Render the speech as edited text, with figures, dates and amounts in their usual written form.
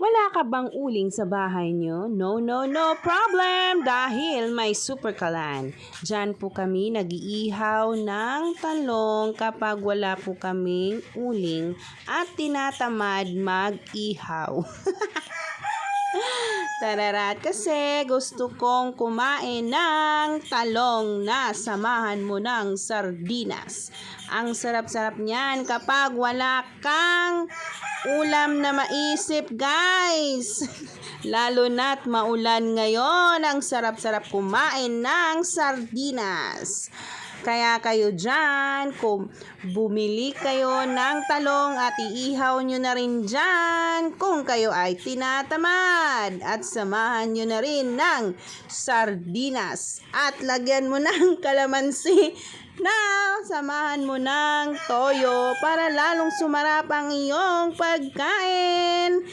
Wala ka bang uling sa bahay nyo? No problem dahil may Super Kalan. Diyan po kami nag-iihaw ng talong kapag wala po kaming uling at tinatamad mag-ihaw. Tararat, kasi gusto kong kumain ng talong na samahan mo ng sardinas. Ang sarap-sarap niyan kapag wala kang ulam na maisip, guys. Lalo na't maulan ngayon, ang sarap-sarap kumain ng sardinas. Kaya kayo dyan, kung bumili kayo ng talong at iihaw nyo na rin dyan kung kayo ay tinatamad. At samahan nyo na rin ng sardinas. At lagyan mo ng kalamansi na samahan mo ng toyo para lalong sumarap ang iyong pagkain.